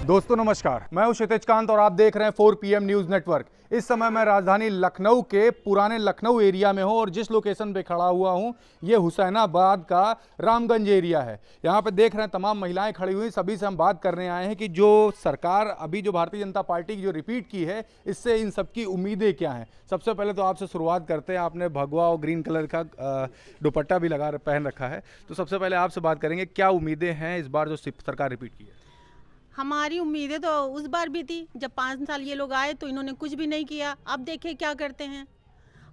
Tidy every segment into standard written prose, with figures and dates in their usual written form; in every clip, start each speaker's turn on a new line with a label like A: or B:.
A: दोस्तों नमस्कार, मैं हूं क्षितिज कांत और आप देख रहे हैं 4 PM न्यूज़ नेटवर्क। इस समय मैं राजधानी लखनऊ के पुराने लखनऊ एरिया में हूं और जिस लोकेशन पे खड़ा हुआ हूं ये हुसैनाबाद का रामगंज एरिया है। यहां पे देख रहे हैं तमाम महिलाएं खड़ी हुई, सभी से हम बात करने आए हैं कि जो सरकार अभी जो भारतीय जनता पार्टी की जो रिपीट की है इससे इन सबकी उम्मीदें क्या हैं। सबसे पहले तो आपसे शुरुआत करते हैं। आपने भगवा और ग्रीन कलर का दुपट्टा भी पहन रखा है, तो सबसे पहले आपसे बात करेंगे क्या उम्मीदें हैं इस बार जो सरकार रिपीट की है।
B: हमारी उम्मीदें तो उस बार भी थी जब 5 साल ये लोग आए तो इन्होंने कुछ भी नहीं किया। अब देखें क्या करते हैं।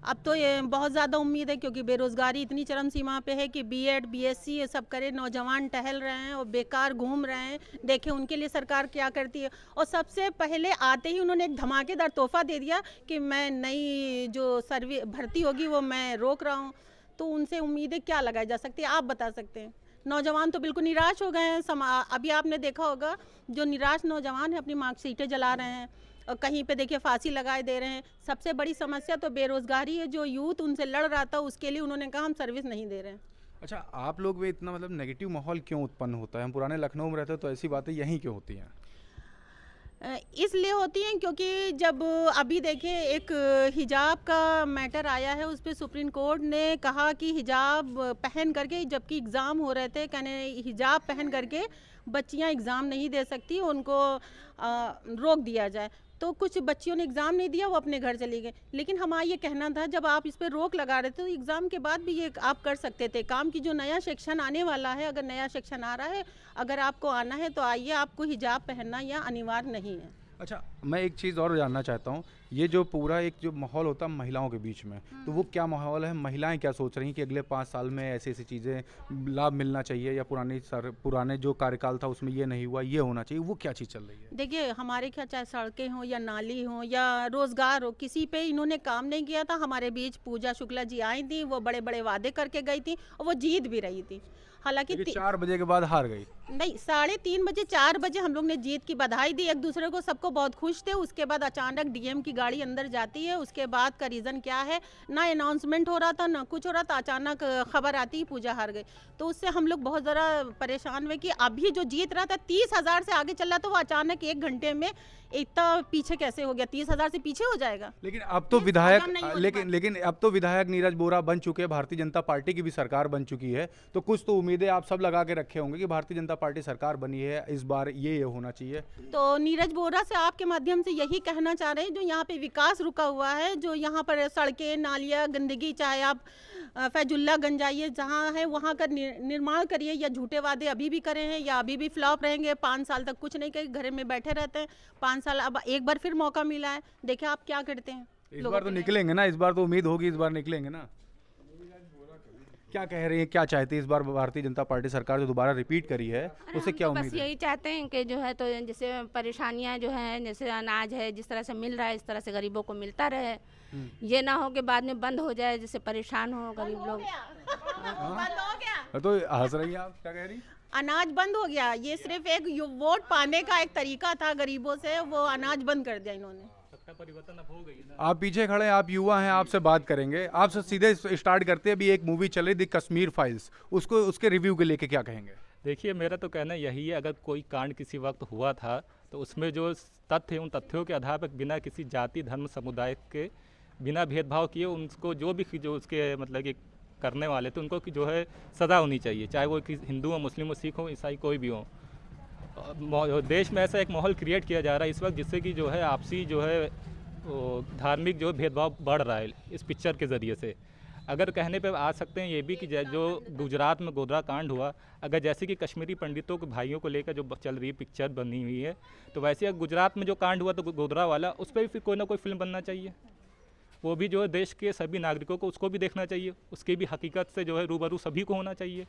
B: अब तो ये बहुत ज़्यादा उम्मीद है क्योंकि बेरोज़गारी इतनी चरम सीमा पे है कि बीएड बीएससी ये सब करे, नौजवान टहल रहे हैं और बेकार घूम रहे हैं। देखें उनके लिए सरकार क्या करती है। और सबसे पहले आते ही उन्होंने एक धमाकेदार तोहफा दे दिया कि मैं नई जो भर्ती होगी वो मैं रोक रहा हूँ। तो उनसे उम्मीदें क्या लगाई जा सकती है, आप बता सकते हैं। नौजवान तो बिल्कुल निराश हो गए हैं। अभी आपने देखा होगा जो निराश नौजवान है अपनी मार्कशीटें जला रहे हैं और कहीं पे देखिए फांसी लगाए दे रहे हैं। सबसे बड़ी समस्या तो बेरोजगारी है। जो यूथ उनसे लड़ रहा था उसके लिए उन्होंने कहा हम सर्विस नहीं दे रहे हैं।
A: अच्छा, आप लोग में इतना मतलब नेगेटिव माहौल क्यों उत्पन्न होता है? हम पुराने लखनऊ में रहते हैं तो ऐसी बातें यहीं क्यों होती हैं?
B: इसलिए होती हैं क्योंकि जब अभी देखें एक हिजाब का मैटर आया है, उस पर सुप्रीम कोर्ट ने कहा कि हिजाब पहन करके, जबकि एग्ज़ाम हो रहे थे, कहने हिजाब पहन करके बच्चियां एग्ज़ाम नहीं दे सकती, उनको रोक दिया जाए। तो कुछ बच्चियों ने एग्ज़ाम नहीं दिया, वो अपने घर चली गई। लेकिन हमारा ये कहना था जब आप इस पर रोक लगा रहे थे तो एग्ज़ाम के बाद भी ये आप कर सकते थे काम की। जो नया सेक्शन आने वाला है, अगर नया सेक्शन आ रहा है, अगर आपको आना है तो आइए, आपको हिजाब पहनना या अनिवार्य नहीं है।
A: अच्छा, मैं एक चीज़ और जानना चाहता हूँ, ये जो पूरा एक जो माहौल होता है महिलाओं के बीच में, तो वो क्या माहौल है? महिलाएं क्या सोच रही हैं कि अगले 5 साल में ऐसी ऐसी चीज़ें लाभ मिलना चाहिए या पुराने जो कार्यकाल था उसमें ये नहीं हुआ, ये होना चाहिए, वो क्या चीज़ चल रही है?
B: देखिए हमारे क्या, चाहे सड़कें हों या नाली हों या रोज़गार हो, किसी पे इन्होंने काम नहीं किया था। हमारे बीच पूजा शुक्ला जी आई थी, वो बड़े बड़े वादे करके गई थी और वो जीत भी रही थी। हालांकि
A: 4 बजे के बाद हार गई।
B: नहीं, 3:30 बजे 4 बजे हम लोग ने जीत की बधाई दी एक दूसरे को, सबको बहुत खुश थे। उसके बाद अचानक डीएम की गाड़ी अंदर जाती है। उसके बाद का रीज़न क्या है, ना अनाउंसमेंट हो रहा था ना कुछ हो रहा था, अचानक खबर आती ही पूजा हार गई। तो उससे हम लोग बहुत ज़रा परेशान हुए कि अभी जो जीत रहा था 30,000 से आगे चल रहा था, वो अचानक 1 घंटे में इतना पीछे कैसे हो गया? 30,000 से पीछे हो जाएगा।
A: लेकिन अब तो लेकिन अब तो विधायक नीरज बोरा बन चुके हैं, भारतीय जनता पार्टी की भी सरकार बन चुकी है, तो कुछ तो उम्मीदें आप सब लगा के रखे होंगे कि भारतीय जनता पार्टी सरकार बनी है, इस बार ये होना चाहिए।
B: तो नीरज बोरा से आपके माध्यम से यही कहना चाह रहे हैं, जो यहाँ पे विकास रुका हुआ है, जो यहाँ पर सड़कें नालियाँ गंदगी, चाहे आप फैजुल्लागंज जाइए, जहाँ है वहाँ का निर्माण करिए, या झूठे वादे अभी भी करे हैं या अभी भी फ्लॉप रहेंगे। 5 साल तक कुछ नहीं करे, घर में बैठे रहते हैं 5 साल। अब एक बार फिर मौका मिला है, देखिए आप क्या करते हैं।
A: इस बार तो निकलेंगे ना, इस बार तो उम्मीद होगी इस बार निकलेंगे ना। क्या कह रही है, क्या चाहती है इस बार भारतीय जनता पार्टी सरकार जो दोबारा रिपीट करी है, उससे क्या उम्मीद है?
C: बस यही चाहते हैं कि जो है तो जैसे परेशानियां जो है, जैसे अनाज है जिस तरह से मिल रहा है इस तरह से गरीबों को मिलता रहे। ये ना हो कि बाद में बंद हो जाए, जिससे परेशान हो गरीब लोग।
B: बंद हो गया
A: तो हंस रही हैं आप, क्या कह रही?
B: अनाज बंद हो गया। ये सिर्फ एक वोट पाने का एक तरीका था गरीबों से, वो अनाज बंद कर दिया इन्होंने।
D: परिवर्तन अब हो गई ना।
A: आप पीछे खड़े हैं, आप युवा हैं, आपसे बात करेंगे। आपसे सीधे स्टार्ट करते हैं। अभी एक मूवी चल रही थी कश्मीर फाइल्स, उसको उसके रिव्यू के लेके क्या कहेंगे?
D: देखिए, मेरा तो कहना यही है, अगर कोई कांड किसी वक्त हुआ था तो उसमें जो तथ्य उन तथ्यों के आधार पर बिना किसी जाति धर्म समुदाय के बिना भेदभाव किए उनको जो उसके मतलब कि करने वाले थे उनको जो है सज़ा होनी चाहिए, चाहे वो हिंदू हो, मुस्लिम हो, सिख हो, ईसाई कोई भी हो। देश में ऐसा एक माहौल क्रिएट किया जा रहा है इस वक्त, जिससे कि जो है आपसी जो है धार्मिक जो भेदभाव बढ़ रहा है इस पिक्चर के ज़रिए से। अगर कहने पे आ सकते हैं ये भी कि जो गुजरात में गोधरा कांड हुआ, अगर जैसे कि कश्मीरी पंडितों के भाइयों को लेकर जो चल रही पिक्चर बनी हुई है, तो वैसे गुजरात में जो कांड हुआ तो गोधरा वाला, उस पर भी कोई ना कोई फिल्म बनना चाहिए। वो भी जो है देश के सभी नागरिकों को उसको भी देखना चाहिए, उसकी भी हकीकत से जो है रूबरू सभी को होना चाहिए।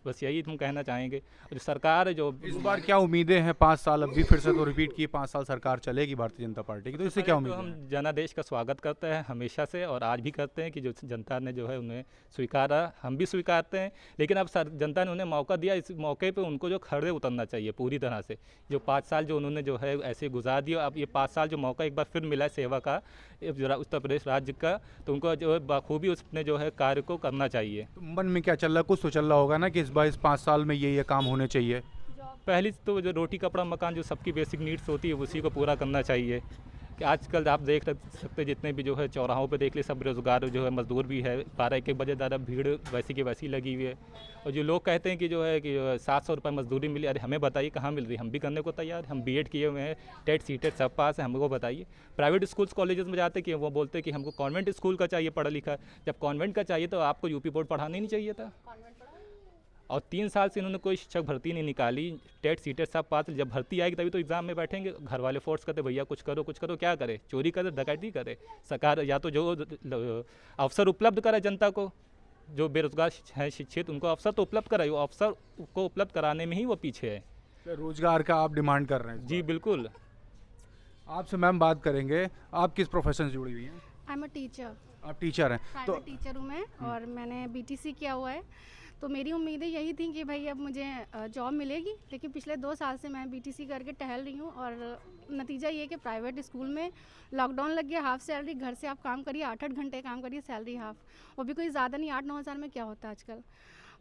D: बस यही तुम कहना चाहेंगे। और सरकार जो
A: इस बार क्या उम्मीदें हैं? 5 साल अब भी फिर से तो रिपीट की 5 साल सरकार चलेगी भारतीय जनता पार्टी की, तो इससे क्या उम्मीद है?
D: हम जनादेश का स्वागत करते हैं हमेशा से, और आज भी करते हैं कि जो जनता ने जो है उन्हें स्वीकारा, हम भी स्वीकारते हैं। लेकिन अब जनता ने उन्हें मौका दिया, इस मौके पे उनको जो खड़े उतरना चाहिए पूरी तरह से। जो 5 साल जो उन्होंने जो है ऐसे गुजार दिया, अब ये 5 साल जो मौका एक बार फिर मिला है सेवा का उत्तर प्रदेश राज्य का, तो उनको जो है बखूबी उसने जो है कार्य को करना चाहिए।
A: तो मन में क्या चल रहा है? कुछ तो चल रहा होगा ना कि इस बार इस 5 साल में ये काम होने चाहिए।
D: पहली तो जो रोटी कपड़ा मकान जो सबकी बेसिक नीड्स होती है उसी को पूरा करना चाहिए। कि आजकल आप देख सकते जितने भी जो है चौराहों पे देख ले सब बेरोजगार जो है मजदूर भी है, 12-1 बजे ज़्यादा भीड़ वैसी की वैसी लगी हुई है। और जो लोग कहते हैं कि जो है कि 700 रुपये मजदूरी मिली, अरे हमें बताइए कहाँ मिल रही है, हम भी करने को तैयार, हम बीएड किए हुए हैं, टेट सीटेट सब पास है, हमको बताइए। प्राइवेट स्कूल्स कॉलेजेस में जाते कि वो बोलते कि हमको कॉन्वेंट स्कूल का चाहिए पढ़ा लिखा। जब कॉन्वेंट का चाहिए तो आपको यूपी बोर्ड पढ़ाना ही नहीं चाहिए था। और 3 साल से इन्होंने कोई शिक्षक भर्ती नहीं निकाली, टेट सीटेट सब पास। जब भर्ती आएगी तभी तो एग्ज़ाम में बैठेंगे। घर वाले फोर्स करते भैया कुछ करो, क्या करे, चोरी करे, डकैती करे। सरकार या तो जो अवसर उपलब्ध कराए जनता को, जो बेरोजगार हैं शिक्षित उनको अवसर तो उपलब्ध कराए, वो अवसर को उपलब्ध कराने में ही वो पीछे है।
A: रोजगार का आप डिमांड कर रहे हैं?
D: जी बिल्कुल।
A: आपसे मैम बात करेंगे, आप किस प्रोफेशन से जुड़ी हुई हैं?
E: I am a teacher.
A: आप टीचर हैं?
E: प्राइवेट टीचर हूँ मैं, और मैंने बीटीसी किया हुआ है। तो मेरी उम्मीदें यही थी कि भाई अब मुझे जॉब मिलेगी, लेकिन पिछले 2 साल से मैं बीटीसी करके टहल रही हूँ, और नतीजा ये कि प्राइवेट स्कूल में लॉकडाउन लग गया, हाफ सैलरी, घर से आप काम करिए 8-8 घंटे काम करिए, सैलरी हाफ, वो भी कोई ज़्यादा नहीं, 8-9 हज़ार में क्या होता है आजकल।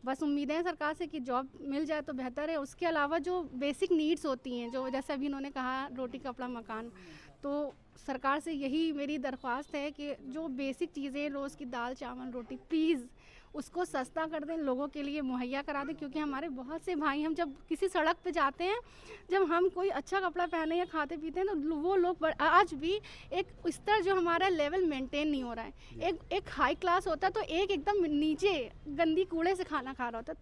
E: बस उम्मीदें हैं सरकार से कि जॉब मिल जाए तो बेहतर है। उसके अलावा जो बेसिक नीड्स होती हैं, जो जैसे अभी इन्होंने कहा रोटी कपड़ा मकान, तो सरकार से यही मेरी दरख्वास्त है कि जो बेसिक चीज़ें, रोज़ की दाल चावल रोटी, प्लीज़ उसको सस्ता कर दें, लोगों के लिए मुहैया करा दें। क्योंकि हमारे बहुत से भाई, हम जब किसी सड़क पे जाते हैं, जब हम कोई अच्छा कपड़ा पहने या खाते पीते हैं, तो वो लोग आज भी एक स्तर जो हमारा लेवल मेंटेन नहीं हो रहा है। एक हाई क्लास होता तो एक एकदम नीचे गंदी कूड़े से खाना खा रहा होता।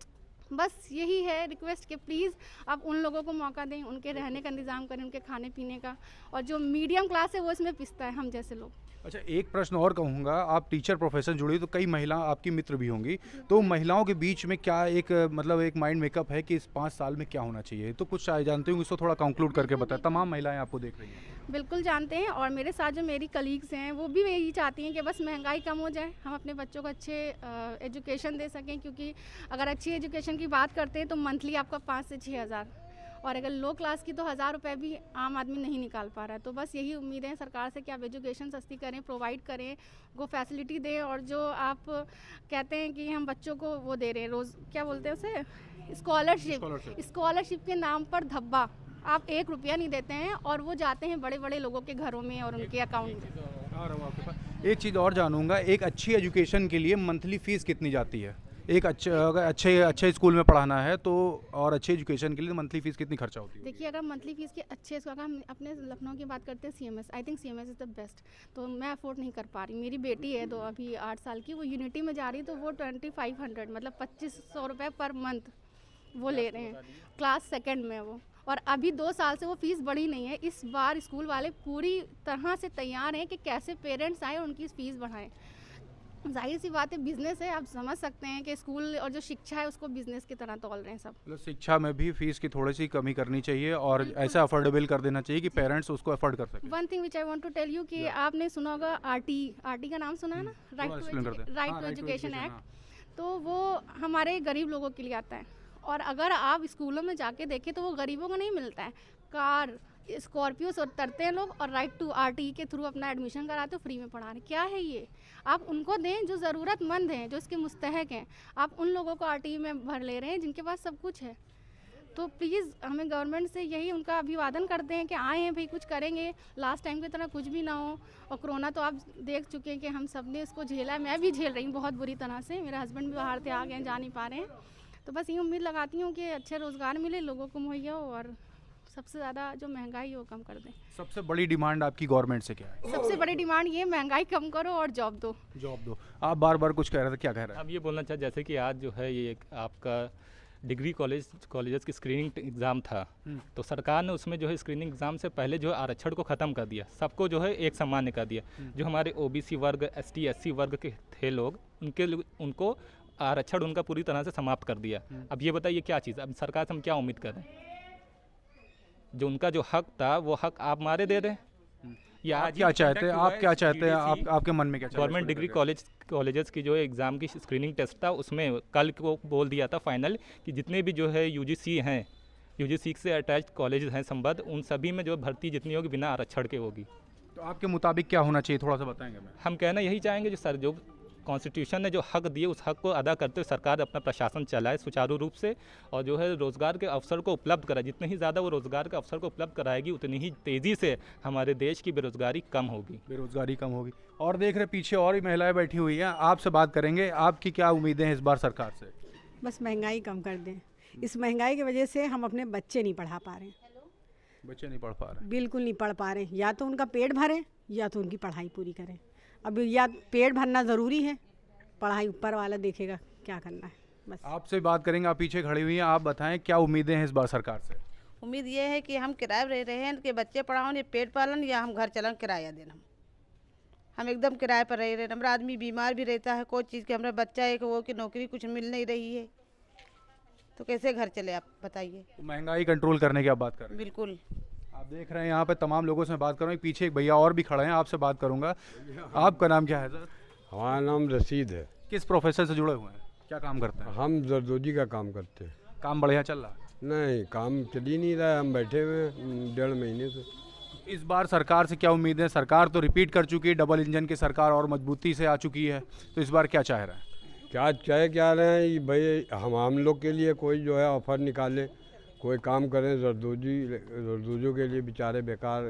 E: बस यही है रिक्वेस्ट कि प्लीज़ आप उन लोगों को मौका दें, उनके रहने का इंतज़ाम करें, उनके खाने पीने का, और जो मीडियम क्लास है वो इसमें पिसता है, हम जैसे लोग।
A: अच्छा, एक प्रश्न और कहूँगा, आप टीचर प्रोफेशन जुड़ी तो कई महिला आपकी मित्र भी होंगी, तो महिलाओं के बीच में क्या एक मतलब एक माइंड मेकअप है कि इस 5 साल में क्या होना चाहिए? तो कुछ जानते होंगे, इसको थोड़ा कंक्लूड करके बताएं। तमाम महिलाएं आपको देख रही हैं।
E: बिल्कुल जानते हैं, और मेरे साथ जो मेरी कलीग्स हैं वो भी यही चाहती हैं कि बस महंगाई कम हो जाए, हम अपने बच्चों को अच्छे एजुकेशन दे सकें। क्योंकि अगर अच्छी एजुकेशन की बात करते हैं तो मंथली आपका 5 से 6 हज़ार, और अगर लो क्लास की तो 1000 रुपये भी आम आदमी नहीं निकाल पा रहा है। तो बस यही उम्मीद है सरकार से कि आप एजुकेशन सस्ती करें, प्रोवाइड करें, वो फैसिलिटी दें। और जो आप कहते हैं कि हम बच्चों को वो दे रहे हैं, रोज़ क्या बोलते हैं उसे, स्कॉलरशिप के नाम पर धब्बा, आप 1 रुपया नहीं देते हैं, और वो जाते हैं बड़े बड़े लोगों के घरों में और उनके अकाउंट में।
A: एक चीज़ और जानूंगा, एक अच्छी एजुकेशन के लिए मंथली फ़ीस कितनी जाती है? एक अगर अच्छे स्कूल में पढ़ाना है तो, और अच्छे एजुकेशन के लिए मंथली फ़ीस कितनी खर्चा होती है?
E: देखिए, अगर मंथली फ़ीस के अच्छे, अगर हम अपने लखनऊ की बात करते हैं, CMS, I think CMS is the best. तो मैं अफोर्ड नहीं कर पा रही। मेरी बेटी है तो अभी 8 साल की, वो यूनिटी में जा रही है, तो वो 2500 मतलब 2500 रुपये पर मंथ वो ले रहे हैं, क्लास 2nd में वो। और अभी 2 साल से वो फ़ीस बढ़ी नहीं है। इस बार स्कूल वाले पूरी तरह से तैयार हैं कि कैसे पेरेंट्स आए और उनकी फ़ीस बढ़ाएं। जाहिर सी बात है, बिजनेस है, आप समझ सकते हैं कि स्कूल और जो शिक्षा है उसको बिजनेस की तरह तोल रहे हैं सब।
A: मतलब शिक्षा में भी फीस की थोड़ी सी कमी करनी चाहिए और ऐसा अफोर्डेबल कर देना चाहिए कि पेरेंट्स उसको अफोर्ड कर सकें।
E: One thing which I want to tell you कि आपने सुना होगा RT का नाम सुना है ना, राइट टू एजुकेशन एक्ट। तो वो हमारे गरीब लोगों के लिए आता है, और अगर आप स्कूलों में जाके देखें तो वो गरीबों को नहीं मिलता है। कार स्कॉर्पियो से उतरते हैं लोग और राइट टू RT के थ्रू अपना एडमिशन कराते हो, फ्री में पढ़ा रहे। क्या है ये? आप उनको दें जो ज़रूरतमंद हैं, जो इसके मुस्तहक हैं। आप उन लोगों को RT में भर ले रहे हैं जिनके पास सब कुछ है। तो प्लीज़ हमें गवर्नमेंट से यही उनका अभिवादन करते हैं कि आए हैं भाई, कुछ करेंगे, लास्ट टाइम की तरह कुछ भी ना हो। और कोरोना तो आप देख चुके हैं कि हम सब ने इसको झेला है, मैं भी झेल रही हूँ बहुत बुरी तरह से। मेरे हस्बैंड भी बाहर थे, आ गए, जा नहीं पा रहे हैं। तो बस ये उम्मीद लगाती हूँ कि अच्छे रोज़गार मिले लोगों को मुहैया हो, और सबसे ज़्यादा जो महंगाई है वो कम कर दें।
A: सबसे बड़ी डिमांड आपकी गवर्नमेंट से क्या है?
E: सबसे बड़ी डिमांड ये, महंगाई कम करो और जॉब दो।
A: आप बार बार कुछ कह रहे थे, क्या कह रहे हैं?
D: अब ये बोलना चाहे, जैसे कि आज जो है ये आपका डिग्री कॉलेजेस की स्क्रीनिंग एग्ज़ाम था, तो सरकार ने उसमें जो है स्क्रीनिंग एग्ज़ाम से पहले जो है आरक्षण को ख़त्म कर दिया, सबको जो है एक समान कर दिया। जो हमारे OBC वर्ग, ST SC वर्ग के थे लोग, उनको आरक्षण उनका पूरी तरह से समाप्त कर दिया। अब ये बताइए क्या चीज़, अब सरकार से हम क्या उम्मीद करें? जो उनका जो हक था वो हक आप मारे दे रहे हैं। या
A: आप क्या चाहते हैं? आपके मन में क्या चल रहा है?
D: गवर्नमेंट डिग्री कॉलेजेस की जो है एग्ज़ाम की स्क्रीनिंग टेस्ट था, उसमें कल को बोल दिया था फाइनल कि जितने भी जो है UGC हैं, UGC से अटैच्ड कॉलेज हैं संबद्ध, उन सभी में जो भर्ती जितनी होगी बिना आरक्षण के होगी।
A: तो आपके मुताबिक क्या होना चाहिए, थोड़ा सा बताएंगे?
D: हम कहना यही चाहेंगे जो कॉन्स्टिट्यूशन ने जो हक दिए उस हक को अदा करते हुए सरकार अपना प्रशासन चलाए सुचारू रूप से, और जो है रोज़गार के अवसर को उपलब्ध कराए। जितने ही ज़्यादा वो रोज़गार के अवसर को उपलब्ध कराएगी उतनी ही तेज़ी से हमारे देश की बेरोज़गारी कम होगी।
A: बेरोजगारी कम होगी। और देख रहे पीछे और भी महिलाएं बैठी हुई हैं, आपसे बात करेंगे, आपकी क्या उम्मीदें हैं इस बार सरकार से?
F: बस महंगाई कम कर दें। इस महंगाई की वजह से हम अपने बच्चे नहीं पढ़ा पा रहे हैं,
A: बच्चे नहीं पढ़ पा रहे।
F: बिल्कुल नहीं पढ़ पा रहे। या तो उनका पेट भरें या तो उनकी पढ़ाई पूरी करें। अब या पेट भरना ज़रूरी है, पढ़ाई ऊपर वाला देखेगा क्या करना है। बस
A: आपसे बात करेंगे, आप पीछे खड़ी हुई हैं, आप बताएं क्या उम्मीदें हैं इस बार सरकार से?
G: उम्मीद ये है कि हम किराए रह रहे हैं कि बच्चे पढ़ाओ, या पेट पालन, या हम घर चलन किराया देना। हम एकदम किराए पर रह रहे हैं। हमारा आदमी बीमार भी रहता है, कोई चीज़ के हमारा बच्चा है कि वो कि नौकरी कुछ मिल नहीं रही है, तो कैसे घर चले आप बताइए।
A: तो महंगाई कंट्रोल करने की आप बात कर रहे हैं?
G: बिल्कुल।
A: आप देख रहे हैं यहाँ पे तमाम लोगों से बात कर रहा हूँ, पीछे एक भैया और भी खड़े हैं, आपसे बात करूँगा। आपका नाम क्या है सर?
H: हमारा नाम रशीद है।
A: किस प्रोफेशन से जुड़े हुए हैं, क्या काम करते हैं?
H: हम जरदोजी का काम करते हैं।
A: काम बढ़िया चल रहा है?
H: नहीं, काम चल ही नहीं रहा है, हम बैठे हुए हैं 1.5 महीने से।
A: इस बार सरकार से क्या उम्मीद है? सरकार तो रिपीट कर चुकी है, डबल इंजन की सरकार और मजबूती से आ चुकी है, तो इस बार क्या चाह रहा है?
H: क्या रहे हैं ये भाई, हम लोग के लिए कोई जो है ऑफर निकाले, कोई काम करें। जरदोजियों के लिए बेचारे बेकार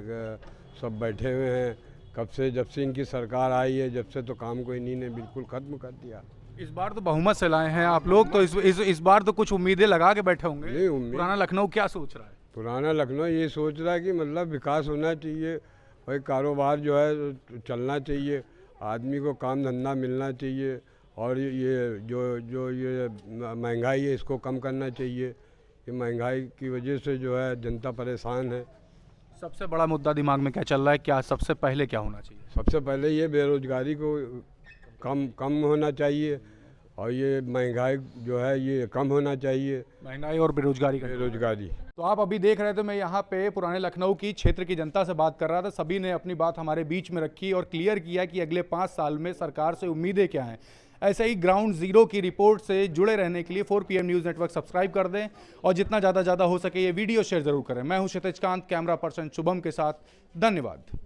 H: सब बैठे हुए हैं। जब से इनकी सरकार आई है, जब से तो काम को इन्हीं ने बिल्कुल ख़त्म कर दिया।
A: इस बार तो बहुमत से लाए हैं आप लोग, तो इस बार तो कुछ उम्मीदें लगा के बैठे होंगे।
H: नहीं, उम्मीद
A: पुराना लखनऊ क्या सोच रहा है?
H: पुराना लखनऊ ये सोच रहा है कि मतलब विकास होना चाहिए, भाई कारोबार जो है चलना चाहिए, आदमी को काम धंधा मिलना चाहिए, और ये जो ये महंगाई है इसको कम करना चाहिए। ये महंगाई की वजह से जो है जनता परेशान है।
A: सबसे बड़ा मुद्दा दिमाग में क्या चल रहा है, क्या सबसे पहले क्या होना चाहिए?
H: सबसे पहले ये बेरोजगारी को कम होना चाहिए, और ये महंगाई जो है ये कम होना चाहिए।
A: महंगाई और बेरोजगारी तो आप अभी देख रहे थे, मैं यहाँ पे पुराने लखनऊ की क्षेत्र की जनता से बात कर रहा था। सभी ने अपनी बात हमारे बीच में रखी और क्लियर किया कि अगले 5 साल में सरकार से उम्मीदें क्या हैं। ऐसे ही ग्राउंड जीरो की रिपोर्ट से जुड़े रहने के लिए 4 PM न्यूज़ नेटवर्क सब्सक्राइब कर दें और जितना ज़्यादा हो सके ये वीडियो शेयर जरूर करें। मैं हूँ क्षितिज कांत, कैमरा पर्सन शुभम के साथ। धन्यवाद।